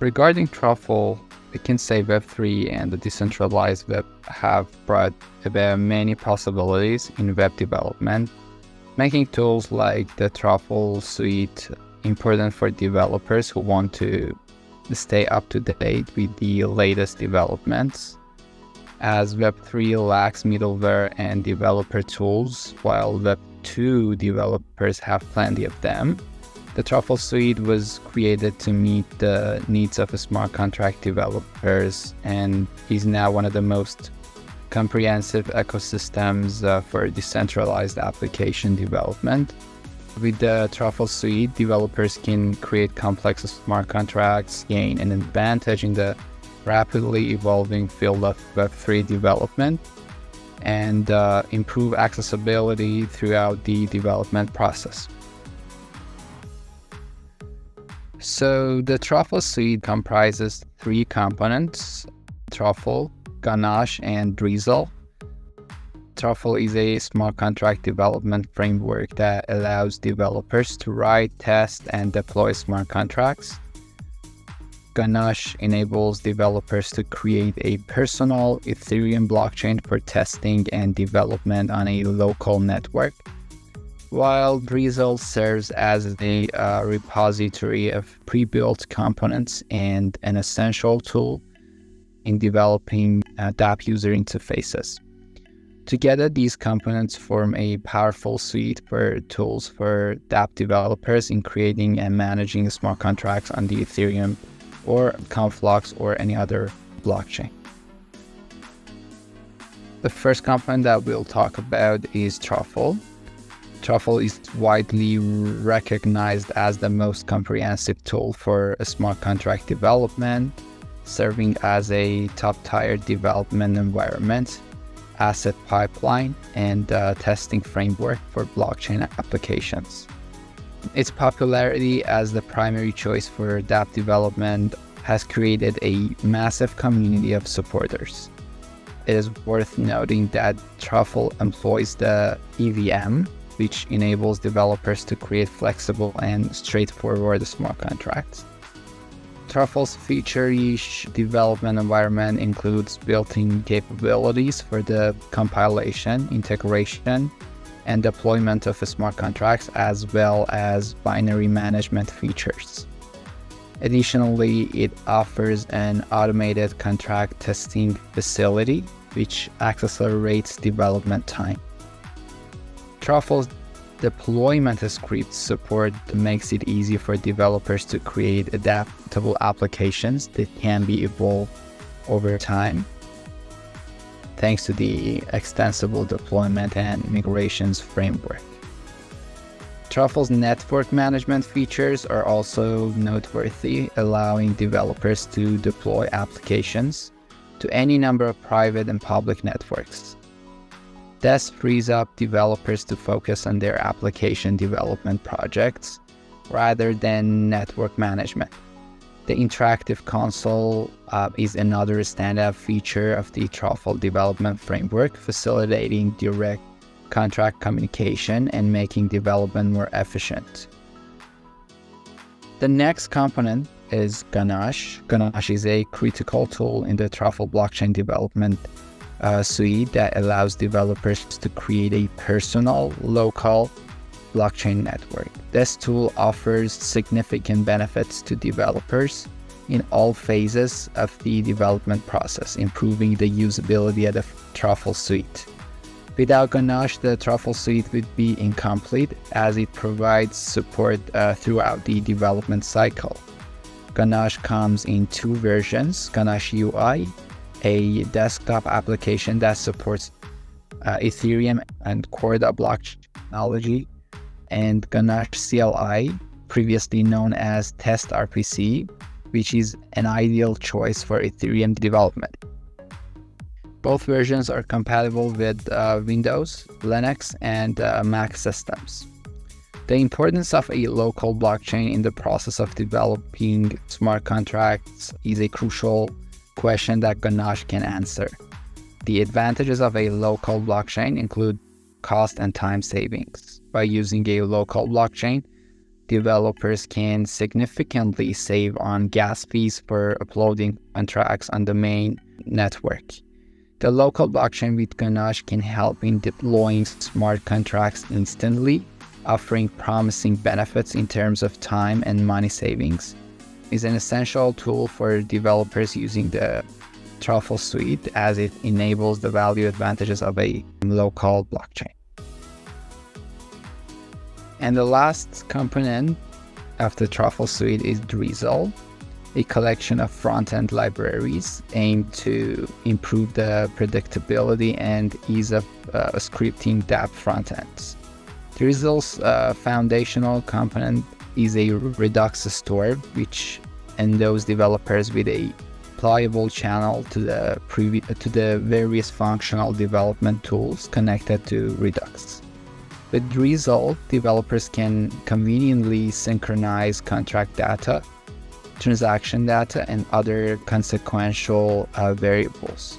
Regarding Truffle, we can say Web3 and the decentralized web have brought about many possibilities in web development, making tools like the Truffle Suite important for developers who want to stay up to date with the latest developments. As Web3 lacks middleware and developer tools, while Web2 developers have plenty of them, the Truffle Suite was created to meet the needs of smart contract developers and is now one of the most comprehensive ecosystems for decentralized application development. With the Truffle Suite, developers can create complex smart contracts, gain an advantage in the rapidly evolving field of Web3 development, and improve accessibility throughout the development process. So the Truffle Suite comprises 3 components: Truffle, Ganache, and Drizzle. Truffle is a smart contract development framework that allows developers to write, test, and deploy smart contracts. Ganache enables developers to create a personal Ethereum blockchain for testing and development on a local network, while Drizzle serves as a repository of pre-built components and an essential tool in developing dApp user interfaces. Together, these components form a powerful suite for tools for dApp developers in creating and managing smart contracts on the Ethereum or Conflux or any other blockchain. The first component that we'll talk about is Truffle. Truffle is widely recognized as the most comprehensive tool for smart contract development, serving as a top-tier development environment, asset pipeline, and testing framework for blockchain applications. Its popularity as the primary choice for dApp development has created a massive community of supporters. It is worth noting that Truffle employs the EVM, which enables developers to create flexible and straightforward smart contracts. Truffle's feature-rich development environment includes built-in capabilities for the compilation, integration, and deployment of smart contracts, as well as binary management features. Additionally, it offers an automated contract testing facility, which accelerates development time. Truffle's deployment script support makes it easy for developers to create adaptable applications that can be evolved over time, thanks to the extensible deployment and migrations framework. Truffle's network management features are also noteworthy, allowing developers to deploy applications to any number of private and public networks. This frees up developers to focus on their application development projects rather than network management. The interactive console is another standout feature of the Truffle development framework, facilitating direct contract communication and making development more efficient. The next component is Ganache. Ganache is a critical tool in the Truffle blockchain development suite that allows developers to create a personal, local blockchain network. This tool offers significant benefits to developers in all phases of the development process, improving the usability of the Truffle Suite. Without Ganache, the Truffle Suite would be incomplete, as it provides support throughout the development cycle. Ganache comes in 2 versions: Ganache UI, a desktop application that supports Ethereum and Corda blockchain technology, and Ganache CLI, previously known as Test RPC, which is an ideal choice for Ethereum development. Both versions are compatible with Windows, Linux, and Mac systems. The importance of a local blockchain in the process of developing smart contracts is a crucial question that Ganache can answer. The advantages of a local blockchain include cost and time savings. By using a local blockchain, developers can significantly save on gas fees for uploading contracts on the main network. The local blockchain with Ganache can help in deploying smart contracts instantly, offering promising benefits in terms of time and money savings. It's an essential tool for developers using the Truffle Suite, as it enables the value advantages of a local blockchain. And the last component of the Truffle Suite is Drizzle, a collection of front-end libraries aimed to improve the predictability and ease of scripting dApp front-ends. Drizzle's foundational component is a Redux store, which endows developers with a pliable channel to the various functional development tools connected to Redux. With Drizzle, developers can conveniently synchronize contract data, transaction data, and other consequential variables.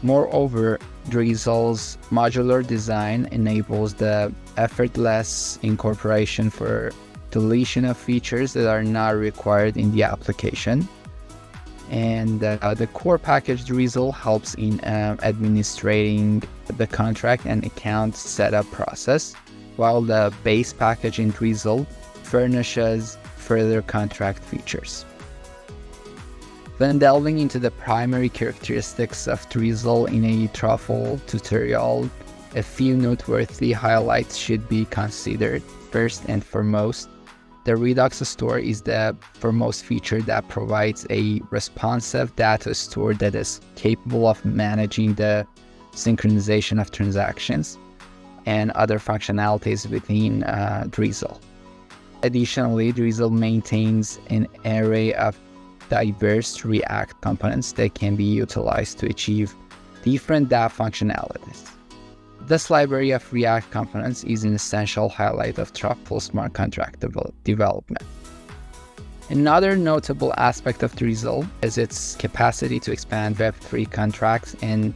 Moreover, Drizzle's modular design enables the effortless incorporation for deletion of features that are not required in the application. And the core package Drizzle helps in administrating the contract and account setup process, while the base package in Drizzle furnishes further contract features. When delving into the primary characteristics of Drizzle in a Truffle tutorial, a few noteworthy highlights should be considered. First and foremost, the Redux store is the foremost feature that provides a responsive data store that is capable of managing the synchronization of transactions and other functionalities within Drizzle. Additionally, Drizzle maintains an array of diverse React components that can be utilized to achieve different dApp functionalities. This library of React components is an essential highlight of Truffle smart contract development. Another notable aspect of Drizzle is its capacity to expand Web3 contracts and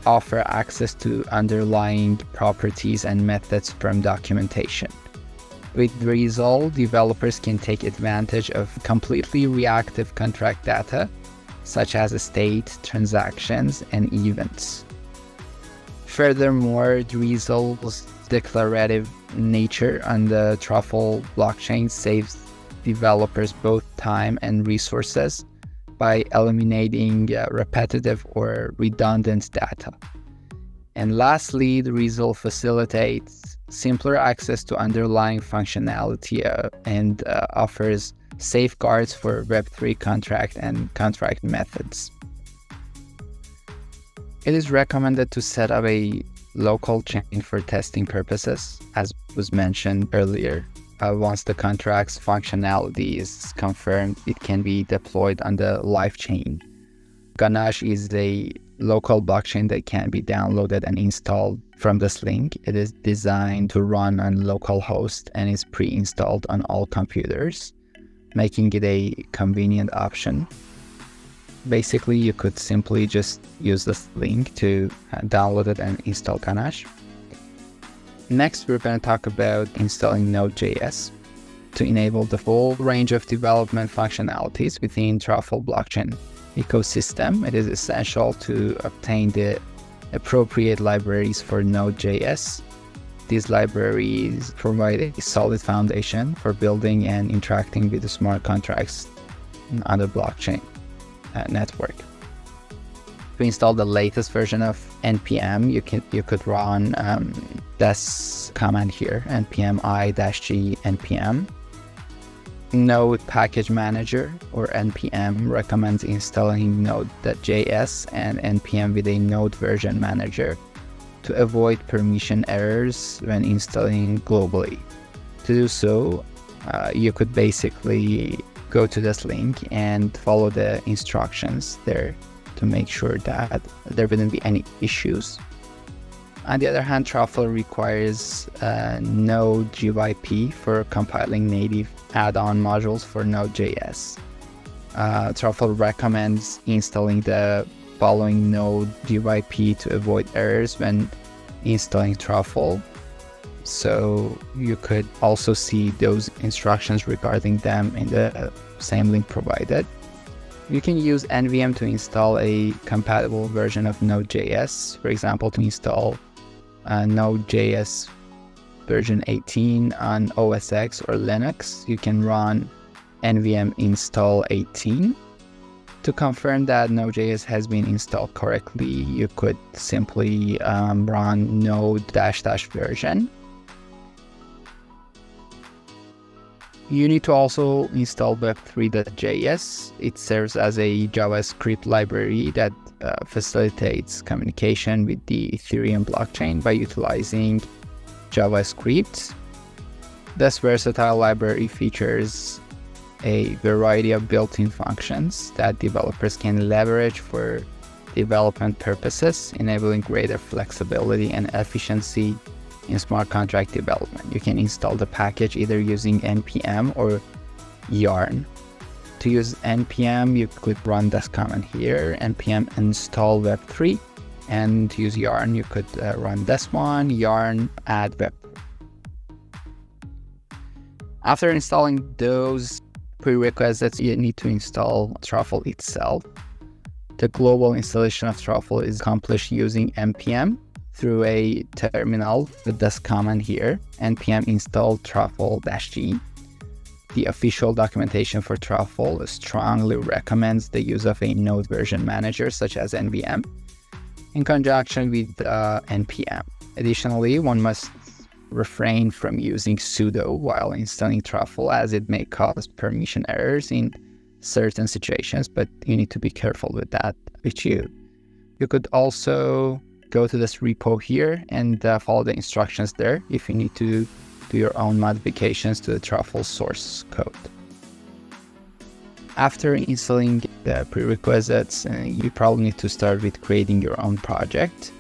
offer access to underlying properties and methods from documentation. With Drizzle, developers can take advantage of completely reactive contract data, such as state, transactions, and events. Furthermore, Drizzle's declarative nature on the Truffle blockchain saves developers both time and resources by eliminating repetitive or redundant data. And lastly, Drizzle facilitates simpler access to underlying functionality and offers safeguards for Web3 contract and contract methods. It is recommended to set up a local chain for testing purposes, as was mentioned earlier. Once the contract's functionality is confirmed, it can be deployed on the live chain. Ganache is a local blockchain that can be downloaded and installed from this link. It is designed to run on localhost and is pre-installed on all computers, making it a convenient option. Basically, you could simply just use this link to download it and install Ganache. Next, we're going to talk about installing Node.js to enable the full range of development functionalities within Truffle blockchain ecosystem. It is essential to obtain the appropriate libraries for Node.js. These libraries provide a solid foundation for building and interacting with the smart contracts on the blockchain network. To install the latest version of npm, you could run this command here, npm i-g npm. Node Package Manager, or npm, recommends installing Node.js and npm with a Node Version Manager to avoid permission errors when installing globally. To do so, you could basically go to this link and follow the instructions there to make sure that there wouldn't be any issues. On the other hand, Truffle requires Node GYP for compiling native add-on modules for Node.js. Truffle recommends installing the following Node GYP to avoid errors when installing Truffle. So you could also see those instructions regarding them in the same link provided. You can use nvm to install a compatible version of Node.js. For example, to install Node.js version 18 on OS X or Linux, you can run nvm install 18. To confirm that Node.js has been installed correctly, you could simply run node -- version. You need to also install web3.js. It serves as a JavaScript library that facilitates communication with the Ethereum blockchain by utilizing JavaScript. This versatile library features a variety of built-in functions that developers can leverage for development purposes, enabling greater flexibility and efficiency in smart contract development. You can install the package either using npm or yarn. To use npm, you could run this command here, npm install web3, and to use yarn, you could run this one, yarn add web3. After installing those prerequisites, you need to install Truffle itself. The global installation of Truffle is accomplished using npm through a terminal with this command here, npm install truffle-g. The official documentation for Truffle strongly recommends the use of a node version manager such as nvm in conjunction with npm. Additionally, one must refrain from using sudo while installing Truffle, as it may cause permission errors in certain situations, but you need to be careful with that. You could also go to this repo here and follow the instructions there if you need to do your own modifications to the Truffle source code. After installing the prerequisites, you probably need to start with creating your own project.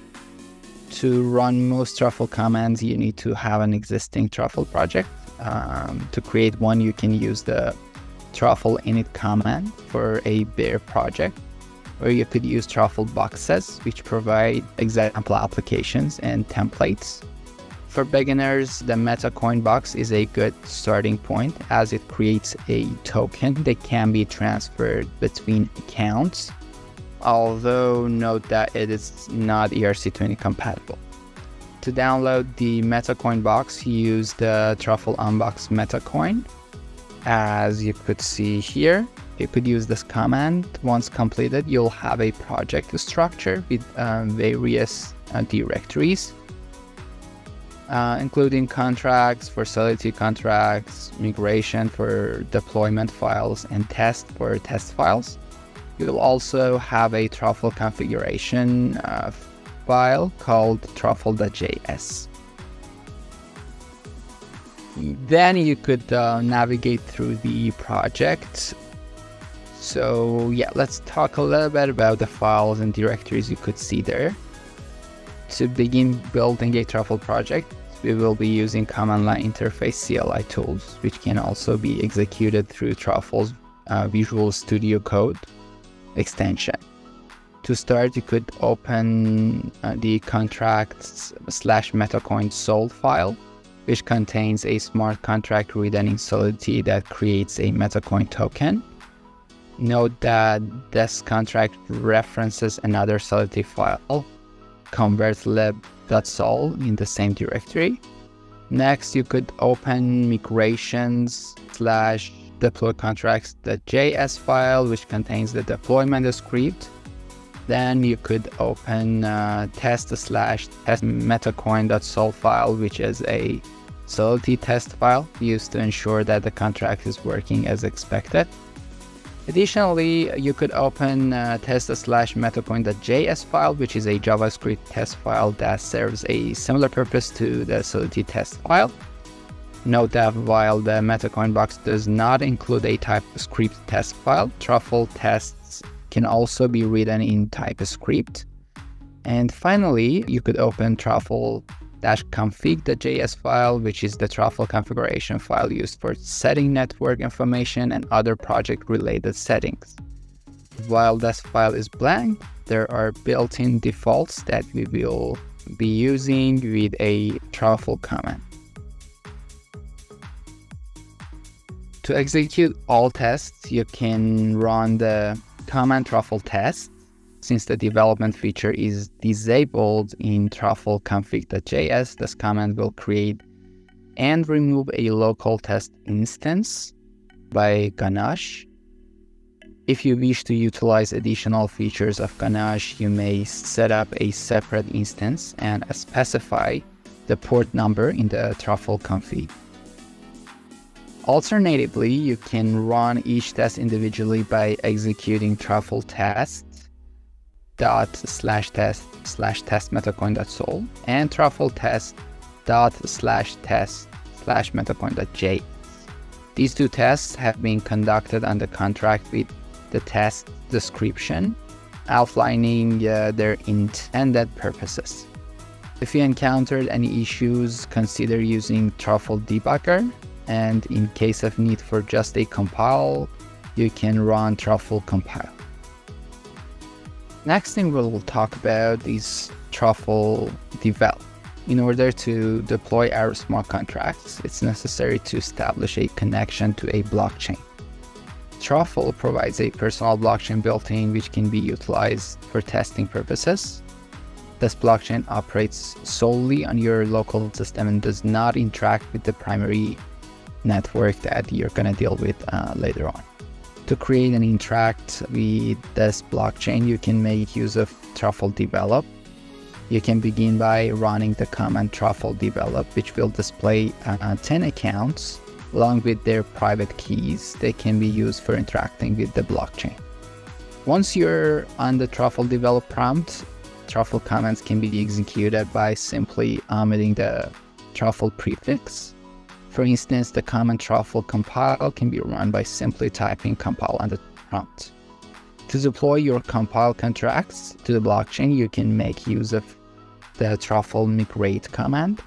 To run most Truffle commands, you need to have an existing Truffle project. To create one, you can use the Truffle init command for a bare project, or you could use Truffle boxes, which provide example applications and templates. For beginners, the MetaCoin box is a good starting point, as it creates a token that can be transferred between accounts, although note that it is not ERC20 compatible. To download the MetaCoin box, use the Truffle unbox MetaCoin. As you could see here, you could use this command. Once completed, you'll have a project structure with various directories, including contracts for Solidity contracts, migration for deployment files, and test for test files. You'll also have a Truffle configuration file called truffle.js. Then you could navigate through the project. So yeah, let's talk a little bit about the files and directories you could see there. To begin building a Truffle project, we will be using command line interface CLI tools, which can also be executed through Truffle's Visual Studio Code extension. To start, you could open the contracts/metacoin sold file, which contains a smart contract written in Solidity that creates a metacoin token. Note that this contract references another Solidity file, convertlib.sol, in the same directory. Next, you could open migrations/deploy contracts.js file, which contains the deployment script. Then you could open test/test metacoin.sol file, which is a Solidity test file used to ensure that the contract is working as expected. Additionally, you could open test/metacoin.js file, which is a JavaScript test file that serves a similar purpose to the Solidity test file. Note that while the Metacoin box does not include a TypeScript test file, Truffle tests can also be written in TypeScript. And finally, you could open truffle-config.js file, which is the Truffle configuration file used for setting network information and other project-related settings. While this file is blank, there are built-in defaults that we will be using with a Truffle command. To execute all tests, you can run the command truffle test. Since the development feature is disabled in truffle config.js, this command will create and remove a local test instance by Ganache. If you wish to utilize additional features of Ganache, you may set up a separate instance and specify the port number in the truffle config. Alternatively, you can run each test individually by executing truffle test ./test/test metacoin.sol and truffle test ./test/metacoin.js. These two tests have been conducted under contract with the test description, outlining their intended purposes. If you encountered any issues, consider using Truffle Debugger, and in case of need for just a compile, you can run Truffle Compile. Next thing we'll talk about is Truffle Develop. In order to deploy our smart contracts, it's necessary to establish a connection to a blockchain. Truffle provides a personal blockchain built-in which can be utilized for testing purposes. This blockchain operates solely on your local system and does not interact with the primary network that you're going to deal with later on. To create and interact with this blockchain, you can make use of Truffle Develop. You can begin by running the command Truffle Develop, which will display 10 accounts along with their private keys. They can be used for interacting with the blockchain. Once you're on the Truffle Develop prompt, Truffle commands can be executed by simply omitting the Truffle prefix. For instance, the command Truffle Compile can be run by simply typing compile on the prompt. To deploy your compile contracts to the blockchain, you can make use of the Truffle Migrate command.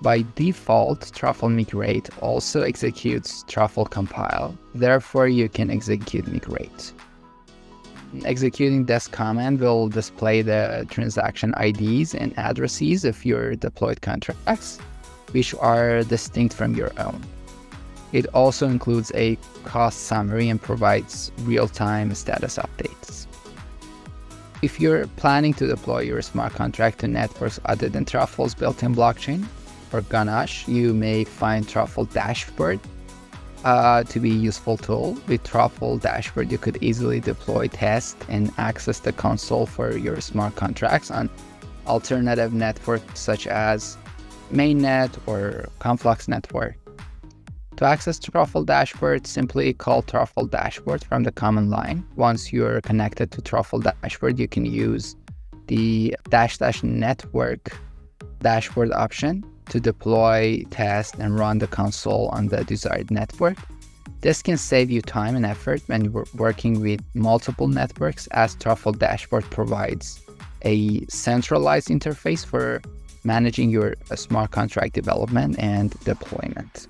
By default, Truffle Migrate also executes Truffle Compile. Therefore, you can execute Migrate. Executing this command will display the transaction IDs and addresses of your deployed contracts, which are distinct from your own. It also includes a cost summary and provides real-time status updates. If you're planning to deploy your smart contract to networks other than Truffle's built-in blockchain or Ganache, you may find Truffle Dashboard to be a useful tool. With Truffle Dashboard, you could easily deploy, test, and access the console for your smart contracts on alternative networks such as Mainnet or Conflux network. To access Truffle Dashboard, simply call Truffle Dashboard from the command line. Once you're connected to Truffle Dashboard, you can use the --network dashboard option to deploy, test, and run the console on the desired network. This can save you time and effort when you're working with multiple networks, as Truffle Dashboard provides a centralized interface for managing your smart contract development and deployment.